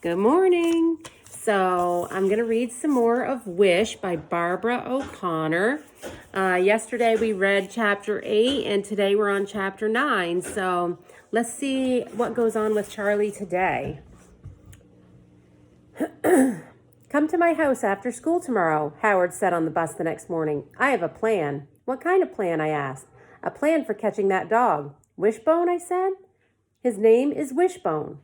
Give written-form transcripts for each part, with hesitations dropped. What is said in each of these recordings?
Good morning. So I'm going to read some more of Wish by Barbara O'Connor. Yesterday we read chapter 8 and today we're on chapter 9. So let's see what goes on with Charlie today. Come to my house after school tomorrow, Howard said on the bus the next morning. I have a plan. What kind of plan, I asked. A plan for catching that dog. Wishbone, I said. His name is Wishbone.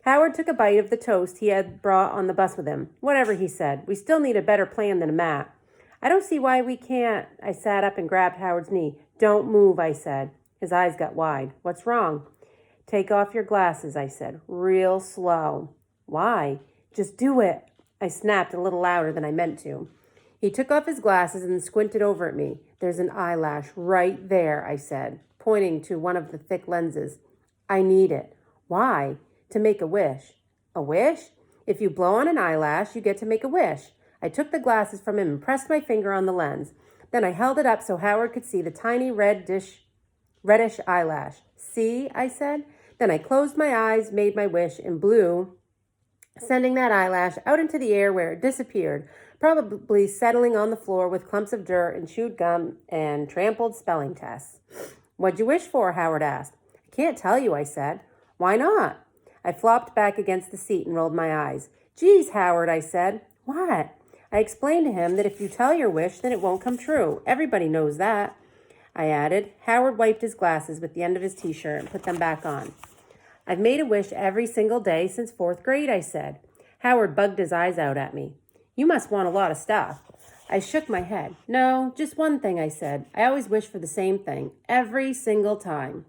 Howard took a bite of the toast he had brought on the bus with him. Whatever, he said. We still need a better plan than a map. I don't see why we can't. I sat up and grabbed Howard's knee. Don't move, I said. His eyes got wide. What's wrong? Take off your glasses, I said, real slow. Why? Just do it. I snapped a little louder than I meant to. He took off his glasses and squinted over at me. There's an eyelash right there, I said, pointing to one of the thick lenses. I need it. Why? To make a wish. A wish? If you blow on an eyelash, you get to make a wish. I took the glasses from him and pressed my finger on the lens. Then I held it up so Howard could see the tiny reddish eyelash. See, I said. Then I closed my eyes, made my wish, and blew, sending that eyelash out into the air where it disappeared, probably settling on the floor with clumps of dirt and chewed gum and trampled spelling tests. What'd you wish for? Howard asked. I can't tell you, I said. Why not? I flopped back against the seat and rolled my eyes. Geez, Howard, I said. What? I explained to him that if you tell your wish, then it won't come true. Everybody knows that. I added. Howard wiped his glasses with the end of his t-shirt and put them back on. I've made a wish every single day since 4th grade, I said. Howard bugged his eyes out at me. You must want a lot of stuff. I shook my head. No, just one thing, I said. I always wish for the same thing, every single time.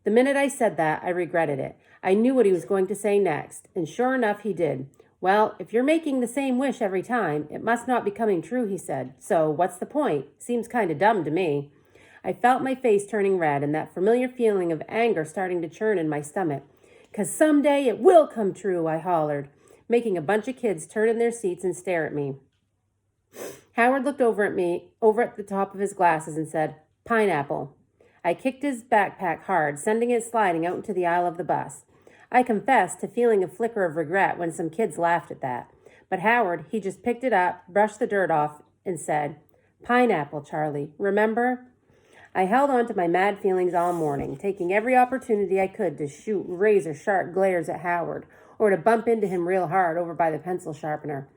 The minute I said that, I regretted it. I knew what he was going to say next, and sure enough, he did. Well, if you're making the same wish every time, it must not be coming true, he said. So what's the point? Seems kind of dumb to me. I felt my face turning red and that familiar feeling of anger starting to churn in my stomach. 'Cause someday it will come true, I hollered, making a bunch of kids turn in their seats and stare at me. Howard looked over at me, over at the top of his glasses, and said, Pineapple. I kicked his backpack hard, sending it sliding out into the aisle of the bus. I confessed to feeling a flicker of regret when some kids laughed at that. But Howard, he just picked it up, brushed the dirt off, and said, Pineapple, Charlie, remember? I held on to my mad feelings all morning, taking every opportunity I could to shoot razor-sharp glares at Howard, or to bump into him real hard over by the pencil sharpener.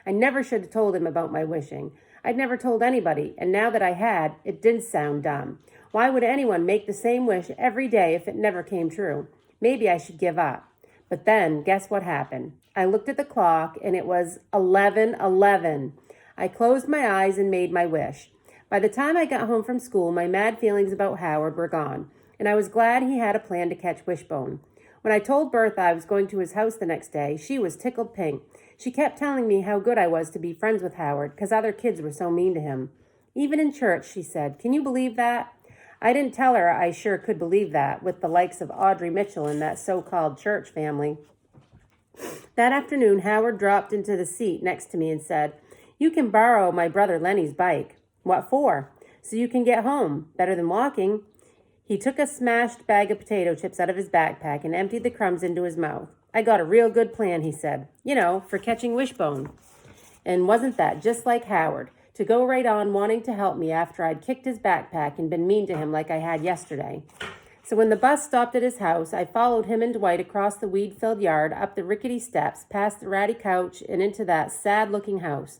I never should have told him about my wishing. I'd never told anybody, and now that I had, it didn't sound dumb. Why would anyone make the same wish every day if it never came true? Maybe I should give up. But then, guess what happened? I looked at the clock, and it was 11:11. I closed my eyes and made my wish. By the time I got home from school, my mad feelings about Howard were gone, and I was glad he had a plan to catch Wishbone. When I told Bertha I was going to his house the next day, she was tickled pink. She kept telling me how good I was to be friends with Howard, because other kids were so mean to him. Even in church, she said, can you believe that? I didn't tell her I sure could believe that, with the likes of Audrey Mitchell and that so-called church family. That afternoon, Howard dropped into the seat next to me and said, you can borrow my brother Lenny's bike. What for? So you can get home. Better than walking. He took a smashed bag of potato chips out of his backpack and emptied the crumbs into his mouth. I got a real good plan, he said. You know, for catching Wishbone. And wasn't that just like Howard? To go right on wanting to help me after I'd kicked his backpack and been mean to him like I had yesterday. So when the bus stopped at his house, I followed him and Dwight across the weed-filled yard, up the rickety steps, past the ratty couch, and into that sad-looking house.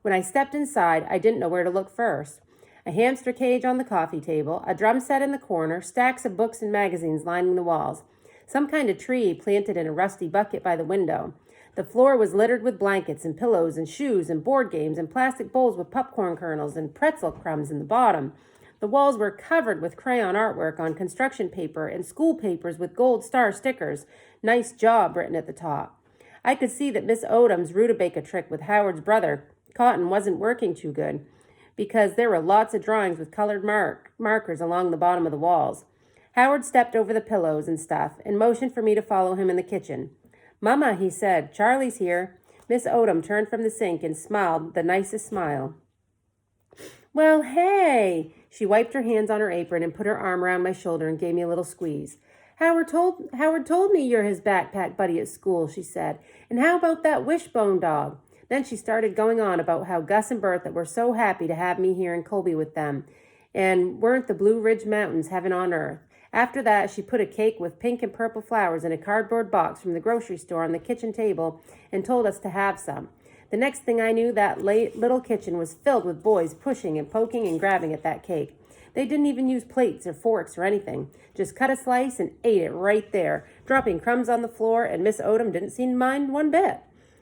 When I stepped inside, I didn't know where to look first. A hamster cage on the coffee table, a drum set in the corner, stacks of books and magazines lining the walls, some kind of tree planted in a rusty bucket by the window. The floor was littered with blankets and pillows and shoes and board games and plastic bowls with popcorn kernels and pretzel crumbs in the bottom. The walls were covered with crayon artwork on construction paper and school papers with gold star stickers, nice job written at the top. I could see that Miss Odom's rutabaga trick with Howard's brother Cotton wasn't working too good, because there were lots of drawings with colored markers along the bottom of the walls. Howard stepped over the pillows and stuff and motioned for me to follow him in the kitchen. Mama, he said, Charlie's here. Miss Odom turned from the sink and smiled the nicest smile. Well, hey! She wiped her hands on her apron and put her arm around my shoulder and gave me a little squeeze. Howard told me you're his backpack buddy at school, she said. And how about that Wishbone dog? Then she started going on about how Gus and Bertha were so happy to have me here in Colby with them, and weren't the Blue Ridge Mountains heaven on earth. After that, she put a cake with pink and purple flowers in a cardboard box from the grocery store on the kitchen table and told us to have some. The next thing I knew, that little kitchen was filled with boys pushing and poking and grabbing at that cake. They didn't even use plates or forks or anything. Just cut a slice and ate it right there, dropping crumbs on the floor, and Miss Odom didn't seem to mind one bit.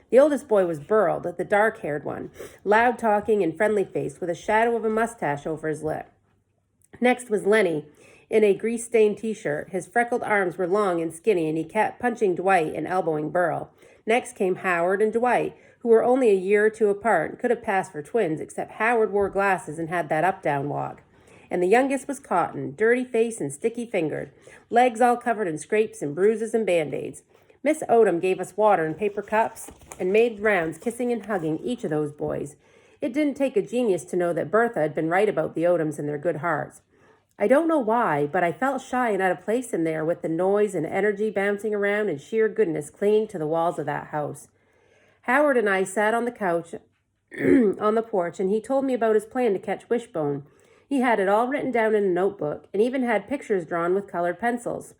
The oldest boy was Burl, the dark-haired one, loud-talking and friendly-faced with a shadow of a mustache over his lip. Next was Lenny, in a grease-stained t-shirt. His freckled arms were long and skinny, and he kept punching Dwight and elbowing Burl. Next came Howard and Dwight, who were only a year or two apart and could have passed for twins, except Howard wore glasses and had that up-down walk. And the youngest was Cotton, dirty-faced and sticky-fingered, legs all covered in scrapes and bruises and Band-Aids. Miss Odom gave us water in paper cups and made rounds, kissing and hugging each of those boys. It didn't take a genius to know that Bertha had been right about the Odoms and their good hearts. I don't know why, but I felt shy and out of place in there with the noise and energy bouncing around and sheer goodness clinging to the walls of that house. Howard and I sat on the couch on the porch, and he told me about his plan to catch Wishbone. He had it all written down in a notebook and even had pictures drawn with colored pencils.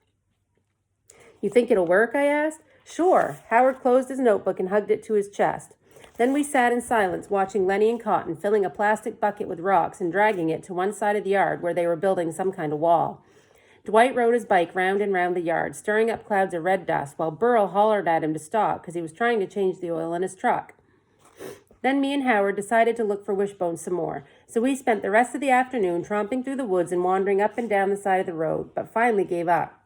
You think it'll work? I asked. Sure. Howard closed his notebook and hugged it to his chest. Then we sat in silence watching Lenny and Cotton filling a plastic bucket with rocks and dragging it to one side of the yard where they were building some kind of wall. Dwight rode his bike round and round the yard, stirring up clouds of red dust, while Burl hollered at him to stop because he was trying to change the oil in his truck. Then me and Howard decided to look for Wishbone some more, so we spent the rest of the afternoon tromping through the woods and wandering up and down the side of the road, but finally gave up.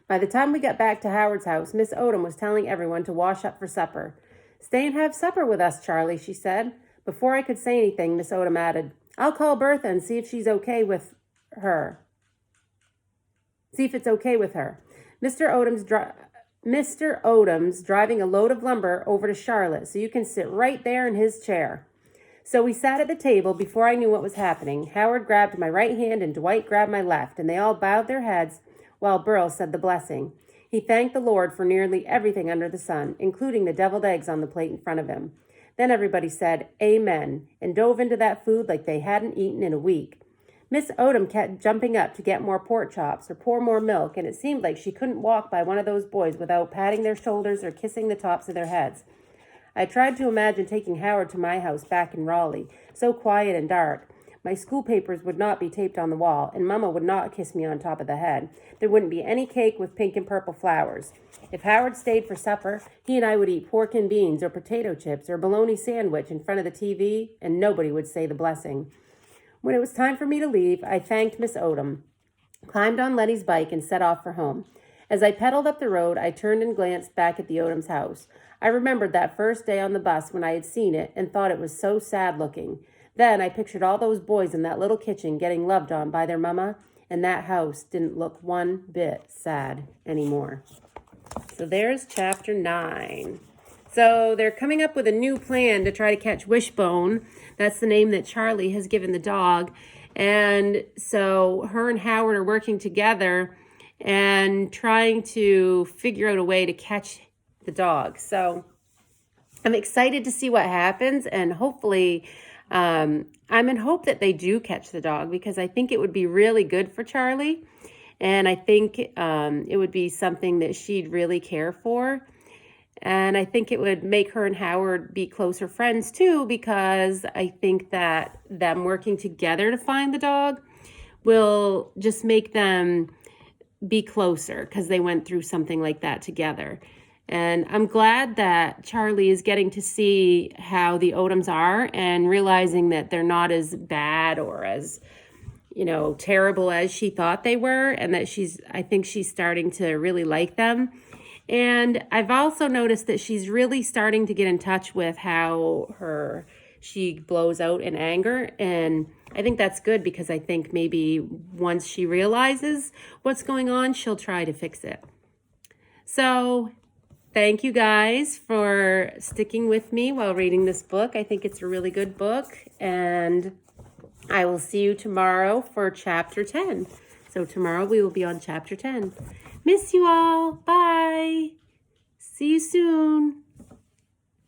By the time we got back to Howard's house, Miss Odom was telling everyone to wash up for supper. Stay and have supper with us, Charlie, she said. Before I could say anything, Miss Odom added, I'll call Bertha and see if she's okay with her. See if it's okay with her. Mr. Odom's driving a load of lumber over to Charlotte, so you can sit right there in his chair. So we sat at the table before I knew what was happening. Howard grabbed my right hand and Dwight grabbed my left, and they all bowed their heads while Burl said the blessing. He thanked the Lord for nearly everything under the sun, including the deviled eggs on the plate in front of him. Then everybody said, Amen, and dove into that food like they hadn't eaten in a week. Miss Odom kept jumping up to get more pork chops or pour more milk, and it seemed like she couldn't walk by one of those boys without patting their shoulders or kissing the tops of their heads. I tried to imagine taking Howard to my house back in Raleigh, so quiet and dark. My school papers would not be taped on the wall, and Mama would not kiss me on top of the head. There wouldn't be any cake with pink and purple flowers. If Howard stayed for supper, he and I would eat pork and beans or potato chips or bologna sandwich in front of the TV, and nobody would say the blessing. When it was time for me to leave, I thanked Miss Odom, climbed on Letty's bike, and set off for home. As I pedaled up the road, I turned and glanced back at the Odom's house. I remembered that first day on the bus when I had seen it and thought it was so sad looking. Then I pictured all those boys in that little kitchen getting loved on by their mama, and that house didn't look one bit sad anymore. So there's chapter 9. So they're coming up with a new plan to try to catch Wishbone. That's the name that Charlie has given the dog. And so her and Howard are working together and trying to figure out a way to catch the dog. So I'm excited to see what happens, and hopefully I'm in hope that they do catch the dog, because I think it would be really good for Charlie, and I think it would be something that she'd really care for, and I think it would make her and Howard be closer friends too, because I think that them working together to find the dog will just make them be closer, because they went through something like that together. And I'm glad that Charlie is getting to see how the Odoms are and realizing that they're not as bad or as, terrible as she thought they were, and that I think she's starting to really like them. And I've also noticed that she's really starting to get in touch with how she blows out in anger. And I think that's good, because I think maybe once she realizes what's going on, she'll try to fix it. So thank you guys for sticking with me while reading this book. I think it's a really good book, and I will see you tomorrow for chapter 10. So tomorrow we will be on chapter 10. Miss you all. Bye. See you soon.